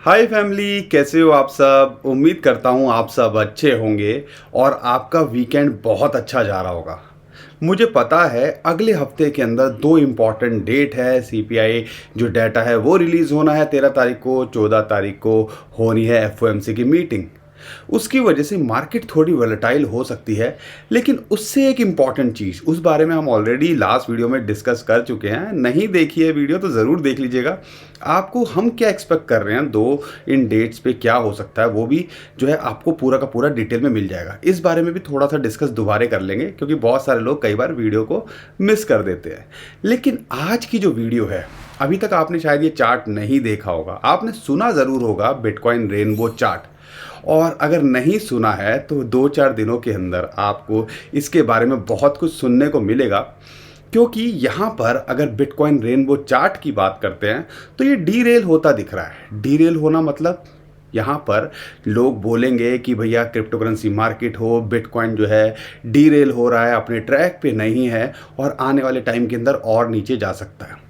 हाय family, कैसे हो आप सब। उम्मीद करता हूँ आप सब अच्छे होंगे और आपका वीकेंड बहुत अच्छा जा रहा होगा। मुझे पता है अगले हफ्ते के अंदर दो इम्पॉर्टेंट डेट है। सीपीआई जो डाटा है वो रिलीज़ होना है 13 तारीख को, 14 तारीख को होनी है एफओएमसी की मीटिंग। उसकी वजह से मार्केट थोड़ी वोलेटाइल हो सकती है। लेकिन उससे एक इम्पॉर्टेंट चीज़, उस बारे में हम ऑलरेडी लास्ट वीडियो में डिस्कस कर चुके हैं। नहीं देखी है वीडियो तो ज़रूर देख लीजिएगा। आपको हम क्या एक्सपेक्ट कर रहे हैं दो इन डेट्स पे क्या हो सकता है, वो भी जो है आपको पूरा का पूरा डिटेल में मिल जाएगा। इस बारे में भी थोड़ा सा डिस्कस दोबारा कर लेंगे, क्योंकि बहुत सारे लोग कई बार वीडियो को मिस कर देते हैं। लेकिन आज की जो वीडियो है, अभी तक आपने शायद ये चार्ट नहीं देखा होगा। आपने सुना ज़रूर होगा बिटकॉइन रेनबो चार्ट, और अगर नहीं सुना है तो 2-4 दिनों के अंदर आपको इसके बारे में बहुत कुछ सुनने को मिलेगा। क्योंकि यहाँ पर अगर बिटकॉइन रेनबो चार्ट की बात करते हैं तो ये डीरेल होता दिख रहा है। डीरेल होना मतलब यहाँ पर लोग बोलेंगे कि भैया क्रिप्टो करेंसी मार्केट हो, बिटकॉइन जो है डीरेल हो रहा है, अपने ट्रैक पे नहीं है और आने वाले टाइम के अंदर और नीचे जा सकता है।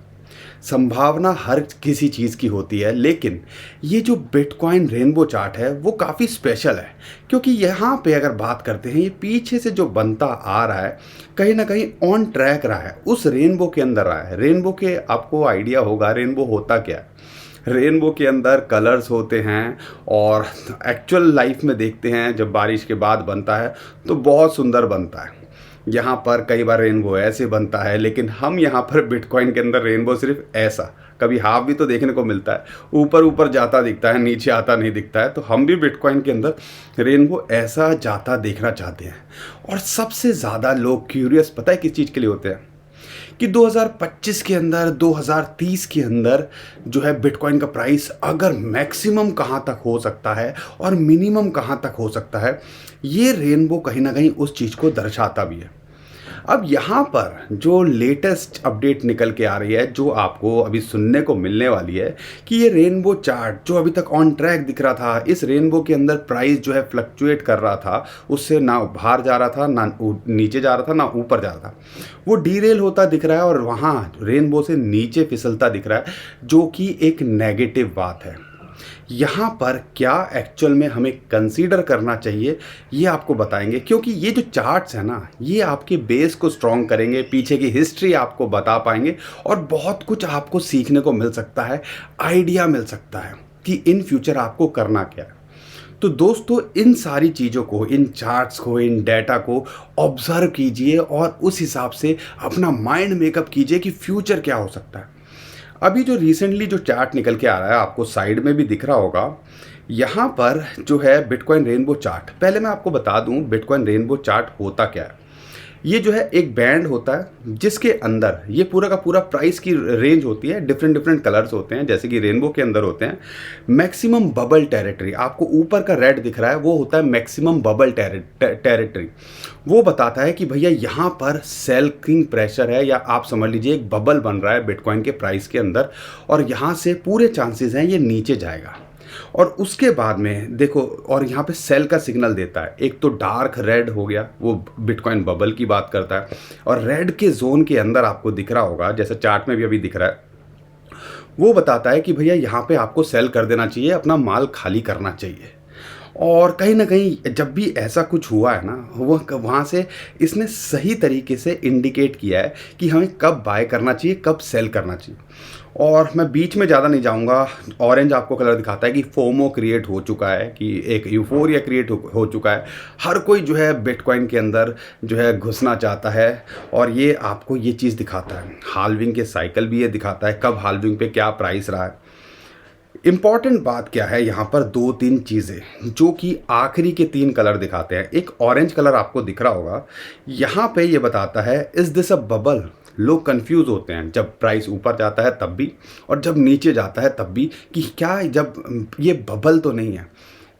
संभावना हर किसी चीज़ की होती है, लेकिन ये जो बिटकॉइन रेनबो चार्ट है वो काफ़ी स्पेशल है। क्योंकि यहाँ पे अगर बात करते हैं, ये पीछे से जो बनता आ रहा है कहीं ना कहीं ऑन ट्रैक रहा है, उस रेनबो के अंदर रहा है। रेनबो के आपको आइडिया होगा रेनबो होता क्या है। रेनबो के अंदर कलर्स होते हैं और एक्चुअल लाइफ में देखते हैं जब बारिश के बाद बनता है तो बहुत सुंदर बनता है। यहाँ पर कई बार रेनबो ऐसे बनता है, लेकिन हम यहाँ पर बिटकॉइन के अंदर रेनबो सिर्फ ऐसा, कभी हाफ भी तो देखने को मिलता है, ऊपर ऊपर जाता दिखता है, नीचे आता नहीं दिखता है। तो हम भी बिटकॉइन के अंदर रेनबो ऐसा जाता देखना चाहते हैं। और सबसे ज़्यादा लोग क्यूरियस पता है किस चीज़ के लिए होते हैं, कि 2025 के अंदर 2030 के अंदर जो है बिटकॉइन का प्राइस अगर मैक्सिमम कहाँ तक हो सकता है और मिनिमम कहाँ तक हो सकता है। ये रेनबो कहीं ना कहीं उस चीज़ को दर्शाता भी है। अब यहाँ पर जो लेटेस्ट अपडेट निकल के आ रही है, जो आपको अभी सुनने को मिलने वाली है, कि ये रेनबो चार्ट जो अभी तक ऑन ट्रैक दिख रहा था, इस रेनबो के अंदर प्राइस जो है फ्लक्चुएट कर रहा था, उससे ना बाहर जा रहा था, ना नीचे जा रहा था, ना ऊपर जा रहा था, वो डीरेल होता दिख रहा है और वहाँ रेनबो से नीचे फिसलता दिख रहा है, जो कि एक नेगेटिव बात है। यहाँ पर क्या एक्चुअल में हमें कंसीडर करना चाहिए, ये आपको बताएंगे। क्योंकि ये जो चार्ट्स हैं ना, ये आपके बेस को स्ट्रॉन्ग करेंगे, पीछे की हिस्ट्री आपको बता पाएंगे और बहुत कुछ आपको सीखने को मिल सकता है, आइडिया मिल सकता है कि इन फ्यूचर आपको करना क्या है। तो दोस्तों, इन सारी चीज़ों को, इन चार्ट्स को, इन डेटा को ऑब्जर्व कीजिए और उस हिसाब से अपना माइंड मेकअप कीजिए कि फ्यूचर क्या हो सकता है। अभी जो रिसेंटली जो चार्ट निकल के आ रहा है, आपको साइड में भी दिख रहा होगा, यहाँ पर जो है बिटकॉइन रेनबो चार्ट। पहले मैं आपको बता दूं बिटकॉइन रेनबो चार्ट होता क्या है। ये जो है एक बैंड होता है जिसके अंदर ये पूरा का पूरा प्राइस की रेंज होती है। डिफरेंट डिफरेंट कलर्स होते हैं, जैसे कि रेनबो के अंदर होते हैं। मैक्सिमम बबल टेरिटरी, आपको ऊपर का रेड दिख रहा है, वो होता है मैक्सिमम बबल टेरिटरी। वो बताता है कि भैया यहाँ पर सेलिंग प्रेशर है, या आप समझ लीजिए एक बबल बन रहा है बिटकॉइन के प्राइस के अंदर, और यहाँ से पूरे चांसेस हैं ये नीचे जाएगा। और उसके बाद में देखो, और यहाँ पे सेल का सिग्नल देता है। एक तो डार्क रेड हो गया, वो बिटकॉइन बबल की बात करता है, और रेड के जोन के अंदर आपको दिख रहा होगा, जैसे चार्ट में भी अभी दिख रहा है, वो बताता है कि भैया यहाँ पे आपको सेल कर देना चाहिए, अपना माल खाली करना चाहिए। और कहीं ना कहीं जब भी ऐसा कुछ हुआ है ना, वो वहाँ से इसने सही तरीके से इंडिकेट किया है कि हमें कब बाय करना चाहिए, कब सेल करना चाहिए। और मैं बीच में ज़्यादा नहीं जाऊँगा। ऑरेंज आपको कलर दिखाता है कि फोमो क्रिएट हो चुका है, कि एक यूफोरिया क्रिएट हो चुका है। हर कोई जो है बिटकॉइन के अंदर जो है घुसना चाहता है, और ये आपको ये चीज़ दिखाता है। हाल्विंग के साइकिल भी ये दिखाता है, कब हाल्विंग पे क्या प्राइस रहा है। इम्पॉर्टेंट बात क्या है, यहाँ पर 2-3 चीज़ें जो कि आखिरी के 3 कलर दिखाते हैं। एक ऑरेंज कलर आपको दिख रहा होगा, यहाँ पे ये बताता है इज़ दिस अ बबल। लोग कंफ्यूज होते हैं जब प्राइस ऊपर जाता है तब भी, और जब नीचे जाता है तब भी, कि क्या जब ये बबल तो नहीं है।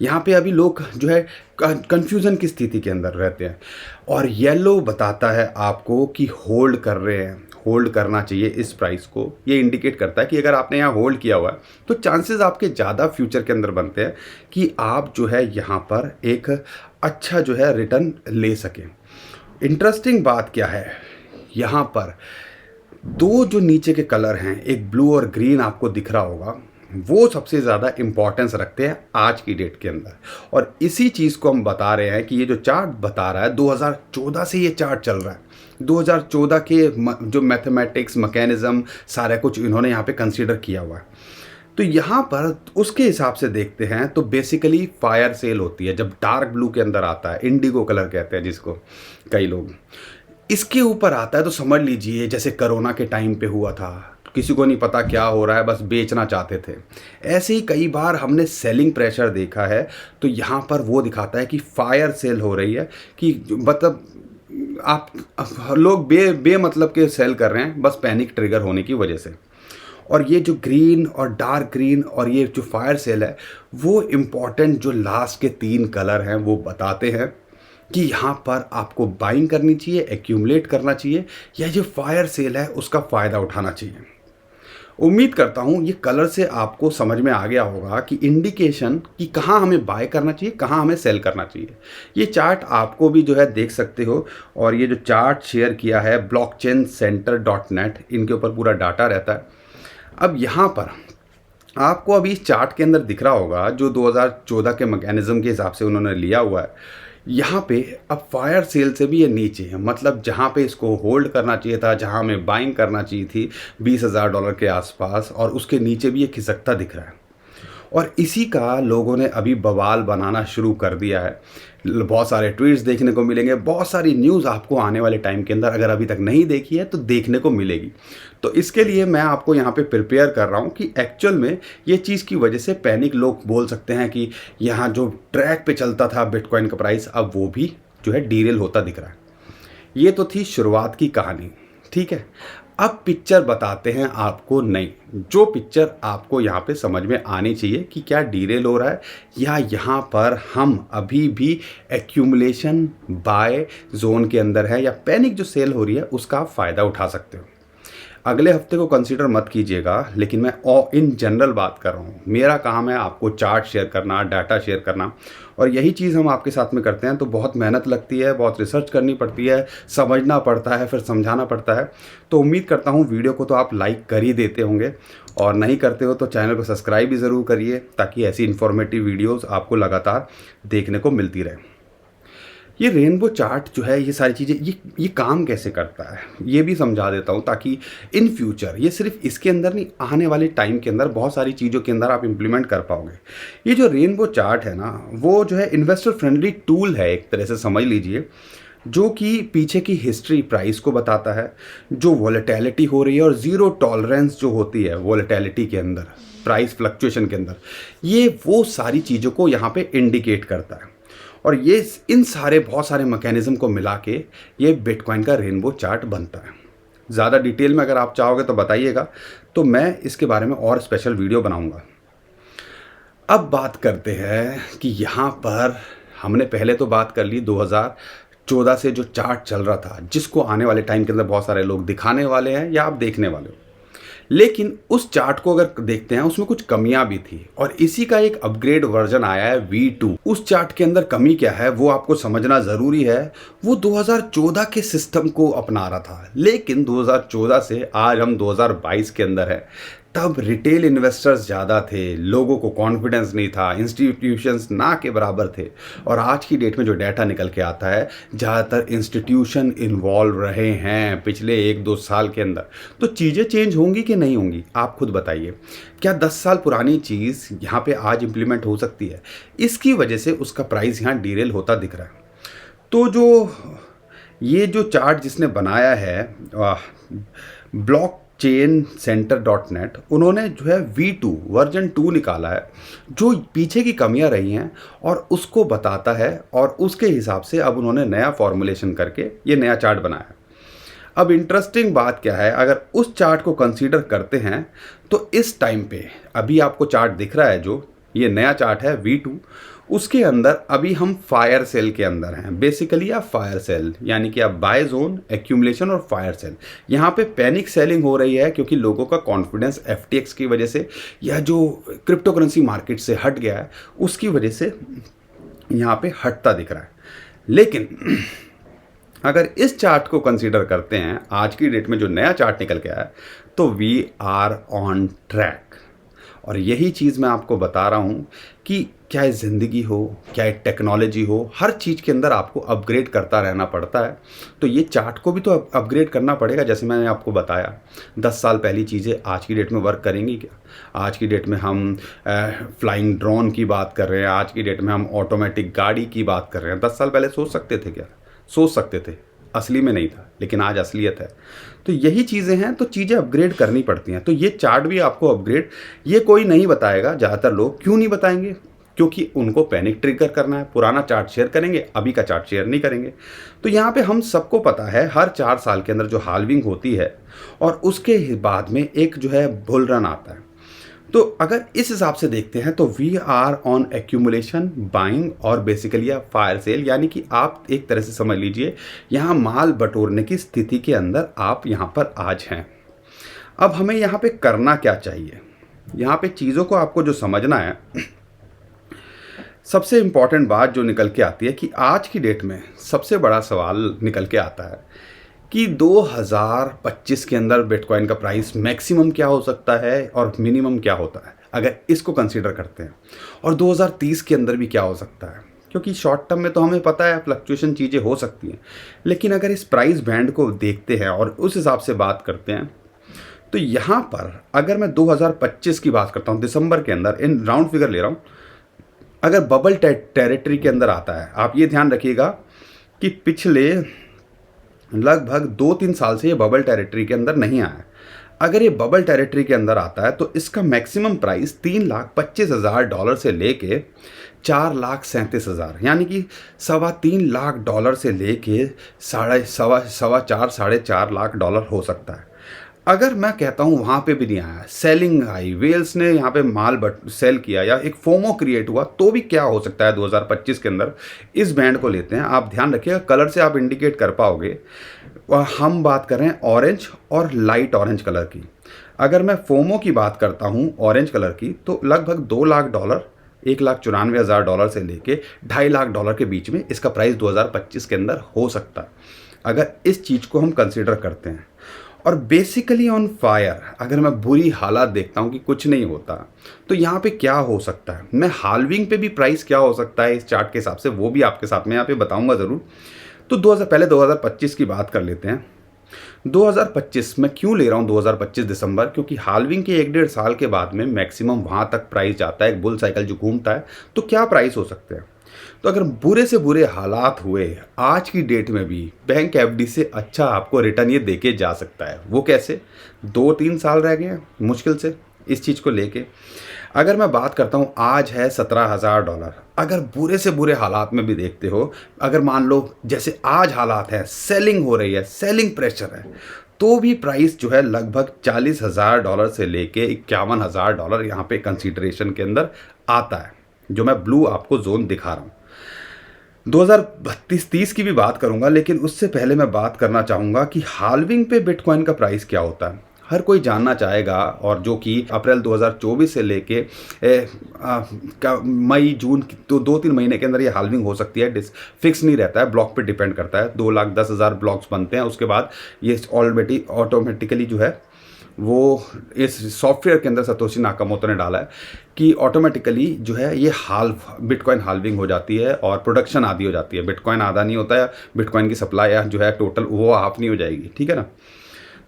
यहाँ पे अभी लोग जो है कंफ्यूजन की स्थिति के अंदर रहते हैं। और येलो बताता है आपको कि होल्ड कर रहे हैं, होल्ड करना चाहिए इस प्राइस को। ये इंडिकेट करता है कि अगर आपने यहाँ होल्ड किया हुआ है तो चांसेस आपके ज़्यादा फ्यूचर के अंदर बनते हैं कि आप जो है यहाँ पर एक अच्छा जो है रिटर्न ले सकें। इंटरेस्टिंग बात क्या है, यहाँ पर दो जो नीचे के कलर हैं, एक ब्लू और ग्रीन आपको दिख रहा होगा, वो सबसे ज़्यादा इम्पोर्टेंस रखते हैं आज की डेट के अंदर। और इसी चीज़ को हम बता रहे हैं कि ये जो चार्ट बता रहा है 2014 से ये चार्ट चल रहा है। 2014 के जो मैथमेटिक्स मैकेनिज्म सारा कुछ इन्होंने यहाँ पे कंसीडर किया हुआ है। तो यहाँ पर उसके हिसाब से देखते हैं तो बेसिकली फायर सेल होती है जब डार्क ब्लू के अंदर आता है, इंडिगो कलर कहते हैं जिसको कई लोग, इसके ऊपर आता है तो समझ लीजिए जैसे कोरोना के टाइम पे हुआ था, किसी को नहीं पता क्या हो रहा है, बस बेचना चाहते थे। ऐसे ही कई बार हमने सेलिंग प्रेशर देखा है, तो यहाँ पर वो दिखाता है कि फायर सेल हो रही है, कि मतलब आप लोग बेमतलब के सेल कर रहे हैं बस पैनिक ट्रिगर होने की वजह से। और ये जो ग्रीन और डार्क ग्रीन और ये जो फायर सेल है, वो इम्पॉर्टेंट जो लास्ट के 3 कलर हैं वो बताते हैं कि यहाँ पर आपको बाइंग करनी चाहिए, एक्यूमुलेट करना चाहिए, या जो फायर सेल है उसका फ़ायदा उठाना चाहिए। उम्मीद करता हूँ ये कलर से आपको समझ में आ गया होगा कि इंडिकेशन कि कहाँ हमें बाय करना चाहिए, कहाँ हमें सेल करना चाहिए। ये चार्ट आपको भी जो है देख सकते हो, और ये जो चार्ट शेयर किया है blockchaincenter.net, इनके ऊपर पूरा डाटा रहता है। अब यहाँ पर आपको अभी इस चार्ट के अंदर दिख रहा होगा जो 2014 के मैकेनिज्म के हिसाब से उन्होंने लिया हुआ है। यहाँ पे अब फायर सेल से भी ये नीचे है, मतलब जहाँ पे इसको होल्ड करना चाहिए था, जहाँ हमें बाइंग करना चाहिए थी $20,000 के आसपास, और उसके नीचे भी ये खिसकता दिख रहा है। और इसी का लोगों ने अभी बवाल बनाना शुरू कर दिया है। बहुत सारे ट्वीट्स देखने को मिलेंगे, बहुत सारी न्यूज़ आपको आने वाले टाइम के अंदर अगर अभी तक नहीं देखी है तो देखने को मिलेगी। तो इसके लिए मैं आपको यहाँ पे प्रिपेयर कर रहा हूँ कि एक्चुअल में ये चीज़ की वजह से पैनिक लोग बोल सकते हैं कि यहाँ जो ट्रैक पे चलता था बिटकॉइन का प्राइस, अब वो भी जो है डीरेल होता दिख रहा है। ये तो थी शुरुआत की कहानी, ठीक है। अब पिक्चर बताते हैं आपको नई, जो पिक्चर आपको यहाँ पे समझ में आनी चाहिए कि क्या डीरेल हो रहा है या यहाँ पर हम अभी भी एक्यूमुलेशन बाय जोन के अंदर है, या पैनिक जो सेल हो रही है उसका आप फ़ायदा उठा सकते हो। अगले हफ्ते को कंसीडर मत कीजिएगा, लेकिन मैं इन जनरल बात कर रहा हूँ। मेरा काम है आपको चार्ट शेयर करना, डाटा शेयर करना, और यही चीज़ हम आपके साथ में करते हैं। तो बहुत मेहनत लगती है, बहुत रिसर्च करनी पड़ती है, समझना पड़ता है, फिर समझाना पड़ता है। तो उम्मीद करता हूँ वीडियो को तो आप लाइक कर ही देते होंगे, और नहीं करते हो तो चैनल को सब्सक्राइब भी ज़रूर करिए, ताकि ऐसी इन्फॉर्मेटिव वीडियोज़ आपको लगातार देखने को मिलती रहे। ये रेनबो चार्ट जो है, ये सारी चीज़ें ये काम कैसे करता है ये भी समझा देता हूँ, ताकि इन फ्यूचर ये सिर्फ इसके अंदर नहीं, आने वाले टाइम के अंदर बहुत सारी चीज़ों के अंदर आप इम्प्लीमेंट कर पाओगे। ये जो रेनबो चार्ट है ना, वो जो है इन्वेस्टर फ्रेंडली टूल है एक तरह से समझ लीजिए, जो कि पीछे की हिस्ट्री प्राइस को बताता है, जो वॉलेटिलिटी हो रही है और ज़ीरो टॉलरेंस जो होती है वॉलेटिलिटी के अंदर, प्राइस फ्लक्चुएशन के अंदर, ये वो सारी चीज़ों को यहाँ पे इंडिकेट करता है। और ये इन सारे बहुत सारे मैकेनिज्म को मिला के ये बिटकॉइन का रेनबो चार्ट बनता है। ज़्यादा डिटेल में अगर आप चाहोगे तो बताइएगा, तो मैं इसके बारे में और स्पेशल वीडियो बनाऊंगा। अब बात करते हैं कि यहाँ पर हमने पहले तो बात कर ली 2014 से जो चार्ट चल रहा था, जिसको आने वाले टाइम के अंदर बहुत सारे लोग दिखाने वाले हैं या आप देखने वाले हो। लेकिन उस चार्ट को अगर देखते हैं उसमें कुछ कमियां भी थी, और इसी का एक अपग्रेड वर्जन आया है V2। उस चार्ट के अंदर कमी क्या है वो आपको समझना ज़रूरी है। वो 2014 के सिस्टम को अपना रहा था, लेकिन 2014 से आज हम 2022 के अंदर है। तब रिटेल इन्वेस्टर्स ज़्यादा थे, लोगों को कॉन्फिडेंस नहीं था, इंस्टीट्यूशंस ना के बराबर थे। और आज की डेट में जो डाटा निकल के आता है, ज़्यादातर इंस्टीट्यूशन इन्वॉल्व रहे हैं पिछले 1-2 साल के अंदर। तो चीज़ें चेंज होंगी कि नहीं होंगी, आप खुद बताइए। क्या 10 साल पुरानी चीज़ यहाँ पे आज इम्प्लीमेंट हो सकती है? इसकी वजह से उसका प्राइस यहाँ डीरेल होता दिख रहा है। तो ये जो चार्ट जिसने बनाया है blockchaincenter.net, उन्होंने जो है V2 वर्जन 2 निकाला है, जो पीछे की कमियां रही हैं और उसको बताता है, और उसके हिसाब से अब उन्होंने नया फॉर्मुलेशन करके ये नया चार्ट बनाया है। अब इंटरेस्टिंग बात क्या है, अगर उस चार्ट को कंसीडर करते हैं तो इस टाइम पे अभी आपको चार्ट दिख रहा है, जो ये नया चार्ट है V2, उसके अंदर अभी हम फायर सेल के अंदर हैं। बेसिकली आप फायर सेल यानी कि आप बाय जोन, एक्यूमुलेशन और फायर सेल, यहाँ पे पैनिक सेलिंग हो रही है, क्योंकि लोगों का कॉन्फिडेंस FTX की वजह से या जो क्रिप्टो करेंसी मार्केट से हट गया है उसकी वजह से यहाँ पे हटता दिख रहा है। लेकिन अगर इस चार्ट को कंसीडर करते हैं, आज की डेट में जो नया चार्ट निकल के आया है, तो वी आर ऑन ट्रैक। और यही चीज़ मैं आपको बता रहा हूँ कि चाहे ज़िंदगी हो, चाहे टेक्नोलॉजी हो, हर चीज़ के अंदर आपको अपग्रेड करता रहना पड़ता है। तो ये चार्ट को भी तो अपग्रेड करना पड़ेगा। जैसे मैंने आपको बताया 10 साल पहली चीज़ें आज की डेट में वर्क करेंगी क्या? आज की डेट में हम फ्लाइंग ड्रोन की बात कर रहे हैं, आज की डेट में हम ऑटोमेटिक गाड़ी की बात कर रहे हैं। 10 साल पहले सोच सकते थे क्या? सोच सकते थे, असली में नहीं था, लेकिन आज असलियत है। तो यही चीज़ें हैं, तो चीज़ें अपग्रेड करनी पड़ती हैं। तो ये चार्ट भी आपको अपग्रेड, ये कोई नहीं बताएगा। ज़्यादातर लोग क्यों नहीं बताएंगे? क्योंकि उनको पैनिक ट्रिगर करना है। पुराना चार्ट शेयर करेंगे, अभी का चार्ट शेयर नहीं करेंगे। तो यहाँ पे हम सबको पता है हर 4 साल के अंदर जो हाल्विंग होती है और उसके बाद में एक जो है बुल रन आता है। तो अगर इस हिसाब से देखते हैं तो we are on accumulation, buying और बेसिकली फायर सेल, यानी कि आप एक तरह से समझ लीजिए यहाँ माल बटोरने की स्थिति के अंदर आप यहाँ पर आज हैं। अब हमें यहाँ पे करना क्या चाहिए? यहाँ पे चीज़ों को आपको जो समझना है, सबसे इम्पॉर्टेंट बात जो निकल के आती है कि आज की डेट में सबसे बड़ा सवाल निकल के आता है कि 2025 के अंदर बिटकॉइन का प्राइस मैक्सिमम क्या हो सकता है और मिनिमम क्या होता है, अगर इसको कंसीडर करते हैं। और 2030 के अंदर भी क्या हो सकता है, क्योंकि शॉर्ट टर्म में तो हमें पता है फ्लक्चुएशन चीज़ें हो सकती हैं, लेकिन अगर इस प्राइस बैंड को देखते हैं और उस हिसाब से बात करते हैं तो यहाँ पर अगर मैं 2025 की बात करता हूँ दिसंबर के अंदर, इन राउंड फिगर ले रहा हूँ, अगर बबल टेरिटरी के अंदर आता है, आप ये ध्यान रखिएगा कि पिछले लगभग 2-3 साल से ये बबल टेरिटरी के अंदर नहीं आया है। अगर ये बबल टेरिटरी के अंदर आता है तो इसका मैक्सिमम प्राइस $3,25,000 से लेके $4,37,000, यानी कि $3.25 से लेके $4.5 हो सकता है। अगर मैं कहता हूँ वहाँ पे भी नहीं आया, सेलिंग आई, वेल्स ने यहाँ पे माल सेल किया या एक फोमो क्रिएट हुआ, तो भी क्या हो सकता है 2025 के अंदर? इस बैंड को लेते हैं, आप ध्यान रखिएगा, कलर से आप इंडिकेट कर पाओगे। हम बात कर रहे हैं ऑरेंज और लाइट ऑरेंज कलर की। अगर मैं फोमो की बात करता हूँ ऑरेंज कलर की, तो लगभग $2,00,000, $1,94,000 से लेके $2.5 लाख के बीच में इसका प्राइस 2025 के अंदर हो सकता है, अगर इस चीज़ को हम कंसिडर करते हैं। और बेसिकली ऑन फायर, अगर मैं बुरी हालात देखता हूँ कि कुछ नहीं होता, तो यहाँ पे क्या हो सकता है, मैं हाल्विंग पे भी प्राइस क्या हो सकता है इस चार्ट के हिसाब से, वो भी आपके साथ में यहाँ पे बताऊँगा ज़रूर। तो 2025 की बात कर लेते हैं। 2025 मैं क्यों ले रहा हूँ 2025 दिसंबर? क्योंकि हाल्विंग के 1-1.5 साल के बाद में मैक्सिमम वहाँ तक प्राइस जाता है, एक बुल साइकिल जो घूमता है। तो क्या प्राइस हो सकते हैं? तो अगर बुरे से बुरे हालात हुए आज की डेट में भी बैंक एफडी से अच्छा आपको रिटर्न ये देके जा सकता है। वो कैसे? 2-3 साल रह गए हैं मुश्किल से इस चीज़ को लेके। अगर मैं बात करता हूँ आज है $17,000, अगर बुरे से बुरे हालात में भी देखते हो, अगर मान लो जैसे आज हालात है, सेलिंग हो रही है, सेलिंग प्रेशर है, तो भी प्राइस जो है लगभग $40,000 से लेके $51,000 यहाँ पे कंसीडरेशन के अंदर आता है, जो मैं ब्लू आपको जोन दिखा रहा हूँ। 2032-30 की भी बात करूंगा, लेकिन उससे पहले मैं बात करना चाहूँगा कि हाल्विंग पे बिटकॉइन का प्राइस क्या होता है। हर कोई जानना चाहेगा, और जो कि अप्रैल 2024 से लेके मई जून तो 2-3 महीने के अंदर ये हाल्विंग हो सकती है। फिक्स नहीं रहता है, ब्लॉक पे डिपेंड करता है। 2,10,000 ब्लॉक्स बनते हैं, उसके बाद ये ऑलरेडी ऑटोमेटिकली जो है वो इस सॉफ्टवेयर के अंदर सतोशी नाकामोतो ने डाला है कि ऑटोमेटिकली जो है ये बिटकॉइन हाल्विंग हो जाती है और प्रोडक्शन आधी हो जाती है। बिटकॉइन आधा नहीं होता है, बिटकॉइन की सप्लाई जो है टोटल वो हाफ नहीं हो जाएगी, ठीक है ना।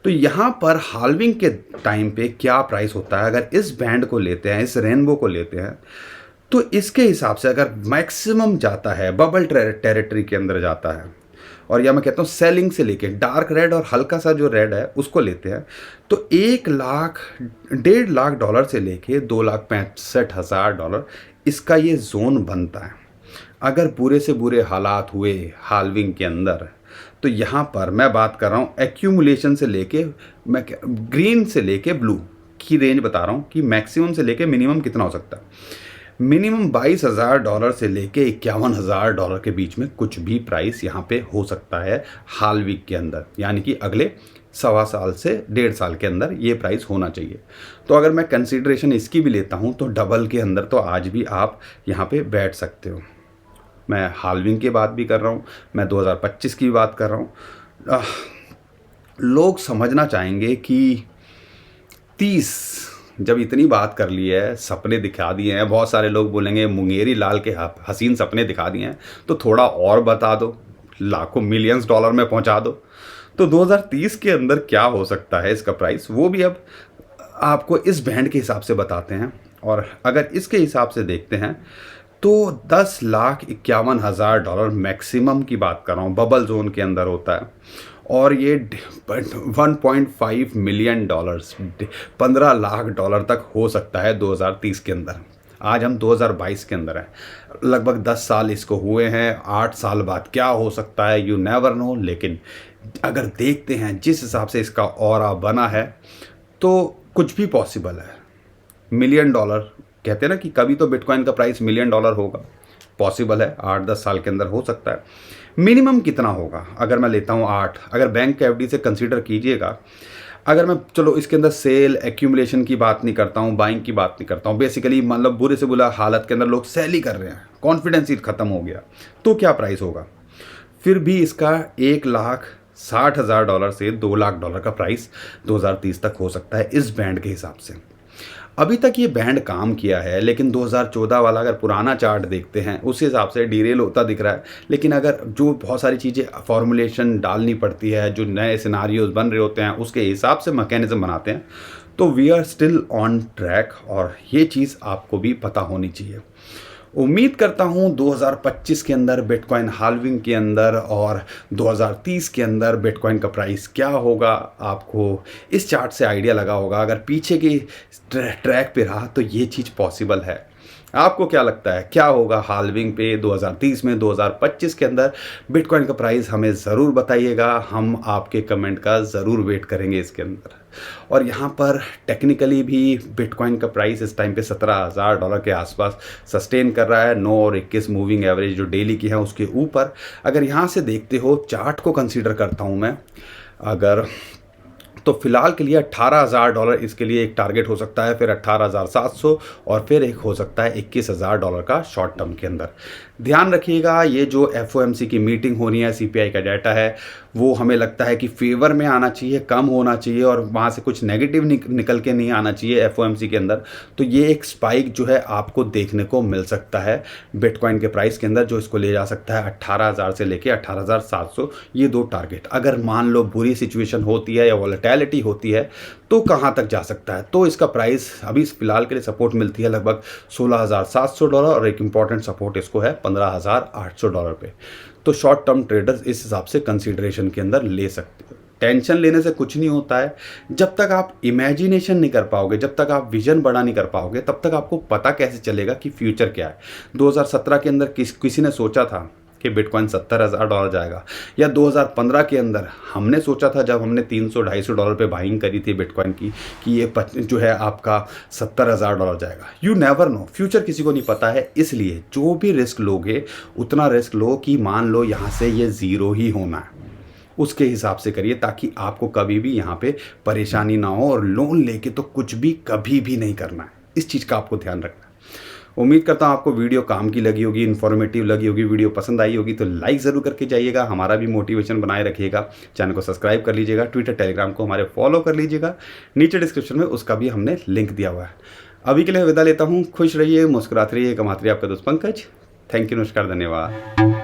तो यहाँ पर हाल्विंग के टाइम पे क्या प्राइस होता है, अगर इस बैंड को लेते हैं, इस रेनबो को लेते हैं, तो इसके हिसाब से अगर मैक्सिमम जाता है बबल टेरिटरी के अंदर जाता है, और या मैं कहता हूँ सेलिंग से लेके डार्क रेड और हल्का सा जो रेड है उसको लेते हैं, तो $1,00,000-1.5 लाख से लेके $2,65,000 इसका ये जोन बनता है। अगर बुरे से बुरे हालात हुए हाल्विंग के अंदर, तो यहाँ पर मैं बात कर रहा हूँ एक्यूमुलेशन से लेके, मैं ग्रीन से लेके ब्लू की रेंज बता रहा हूँ कि मैक्सिमम से लेके मिनिमम कितना हो सकता है। मिनिमम $22,000 से लेके $51,000 के बीच में कुछ भी प्राइस यहाँ पे हो सकता है हाल्विंग के अंदर, यानी कि अगले 1.25 साल से 1.5 साल के अंदर ये प्राइस होना चाहिए। तो अगर मैं कंसीडरेशन इसकी भी लेता हूँ तो डबल के अंदर तो आज भी आप यहाँ पे बैठ सकते हो। मैं हाल्विंग की बात भी कर रहा हूँ, मैं 2025 की बात कर रहा हूँ। लोग समझना चाहेंगे कि 30 जब इतनी बात कर ली है, सपने दिखा दिए हैं, बहुत सारे लोग बोलेंगे मुंगेरी लाल के हसीन सपने दिखा दिए हैं, तो थोड़ा और बता दो, लाखों मिलियंस डॉलर में पहुंचा दो। तो 2030 के अंदर क्या हो सकता है इसका प्राइस, वो भी अब आपको इस बैंड के हिसाब से बताते हैं। और अगर इसके हिसाब से देखते हैं तो 10,51,000 डॉलर मैक्सिमम की बात कर रहा हूँ, बबल जोन के अंदर होता है। और ये 1.5 मिलियन डॉलर्स, 15 लाख डॉलर तक हो सकता है 2030 के अंदर। आज हम 2022 के अंदर हैं, लगभग 10 साल इसको हुए हैं। 8 साल बाद क्या हो सकता है, यू नेवर नो। लेकिन अगर देखते हैं जिस हिसाब से इसका ऑरा बना है तो कुछ भी पॉसिबल है। मिलियन डॉलर कहते हैं ना कि कभी तो बिटकॉइन का प्राइस मिलियन डॉलर होगा, पॉसिबल है। 8-10 साल के अंदर हो सकता है। मिनिमम कितना होगा, अगर मैं लेता हूँ 8, अगर बैंक के एफडी से कंसीडर कीजिएगा। अगर मैं चलो इसके अंदर सेल एक्यूमुलेशन की बात नहीं करता हूँ, बाइंग की बात नहीं करता हूँ, बेसिकली मतलब बुरे से बुरा हालत के अंदर लोग सेल ही कर रहे हैं, कॉन्फिडेंस ही खत्म हो गया, तो क्या प्राइस होगा। फिर भी इसका 1,60,000 डॉलर से 2 लाख डॉलर का प्राइस 2030 तक हो सकता है इस बैंड के हिसाब से। अभी तक ये बैंड काम किया है, लेकिन 2014 वाला अगर पुराना चार्ट देखते हैं उस हिसाब से डीरेल होता दिख रहा है। लेकिन अगर जो बहुत सारी चीज़ें फॉर्मुलेशन डालनी पड़ती है, जो नए सिनारियोज बन रहे होते हैं उसके हिसाब से मैकेनिज्म बनाते हैं, तो we are still on track. और ये चीज़ आपको भी पता होनी चाहिए। उम्मीद करता हूँ 2025 के अंदर बिटकॉइन हाल्विंग के अंदर और 2030 के अंदर बिटकॉइन का प्राइस क्या होगा, आपको इस चार्ट से आइडिया लगा होगा। अगर पीछे की ट्रैक पे रहा तो ये चीज़ पॉसिबल है। आपको क्या लगता है क्या होगा हाल्विंग पे 2030 में, 2025 के अंदर बिटकॉइन का प्राइस, हमें ज़रूर बताइएगा। हम आपके कमेंट का ज़रूर वेट करेंगे इसके अंदर। और यहाँ पर टेक्निकली भी बिटकॉइन का प्राइस इस टाइम पे 17,000 डॉलर के आसपास सस्टेन कर रहा है। 9 और 21 मूविंग एवरेज जो डेली की है उसके ऊपर। अगर यहाँ से देखते हो चार्ट को कंसीडर करता हूँ मैं, अगर तो फिलहाल के लिए 18,000 डॉलर इसके लिए एक टारगेट हो सकता है, फिर 18,700 और फिर एक हो सकता है 21,000 डॉलर का शॉर्ट टर्म के अंदर। ध्यान रखिएगा, ये जो FOMC की मीटिंग होनी है, CPI का डाटा है, वो हमें लगता है कि फेवर में आना चाहिए, कम होना चाहिए और वहाँ से कुछ नेगेटिव निकल के नहीं आना चाहिए FOMC के अंदर। तो ये एक स्पाइक जो है आपको देखने को मिल सकता है बिटकॉइन के प्राइस के अंदर, जो इसको ले जा सकता है 18,000 से लेके 18,700। ये 2 टारगेट, अगर मान लो बुरी सिचुएशन होती है या वॉलेटिलिटी होती है तो कहाँ तक जा सकता है। तो इसका प्राइस अभी फिलहाल के लिए सपोर्ट मिलती है लगभग 16,700 डॉलर और एक इंपॉर्टेंट सपोर्ट इसको है 15,800 डॉलर पे। तो शॉर्ट टर्म ट्रेडर्स इस हिसाब से कंसीडरेशन के अंदर ले सकते हो। टेंशन लेने से कुछ नहीं होता है। जब तक आप इमेजिनेशन नहीं कर पाओगे, जब तक आप विजन बड़ा नहीं कर पाओगे, तब तक आपको पता कैसे चलेगा कि फ्यूचर क्या है। 2017 के अंदर किसी ने सोचा था कि बिटकॉइन 70,000 डॉलर जाएगा, या 2015 के अंदर हमने सोचा था जब हमने 300-250 डॉलर पे बाइंग करी थी बिटकॉइन की कि ये जो है आपका 70,000 डॉलर जाएगा। यू नेवर नो, फ्यूचर किसी को नहीं पता है। इसलिए जो भी रिस्क लोगे उतना रिस्क लो कि मान लो यहाँ से ये ज़ीरो ही होना है, उसके हिसाब से करिए ताकि आपको कभी भी यहाँ पे परेशानी ना हो। और लोन लेके तो कुछ भी कभी भी नहीं करना है, इस चीज़ का आपको ध्यान रखना है। उम्मीद करता हूँ आपको वीडियो काम की लगी होगी, इन्फॉर्मेटिव लगी होगी, वीडियो पसंद आई होगी तो लाइक ज़रूर करके जाइएगा, हमारा भी मोटिवेशन बनाए रखिएगा। चैनल को सब्सक्राइब कर लीजिएगा, ट्विटर टेलीग्राम को हमारे फॉलो कर लीजिएगा, नीचे डिस्क्रिप्शन में उसका भी हमने लिंक दिया हुआ है। अभी के लिए विदा लेता हूँ, खुश रहिए, मुस्कुराते रहिए, कमाते रहिए, आपका दोस्त पंकज। थैंक यू, नमस्कार, धन्यवाद।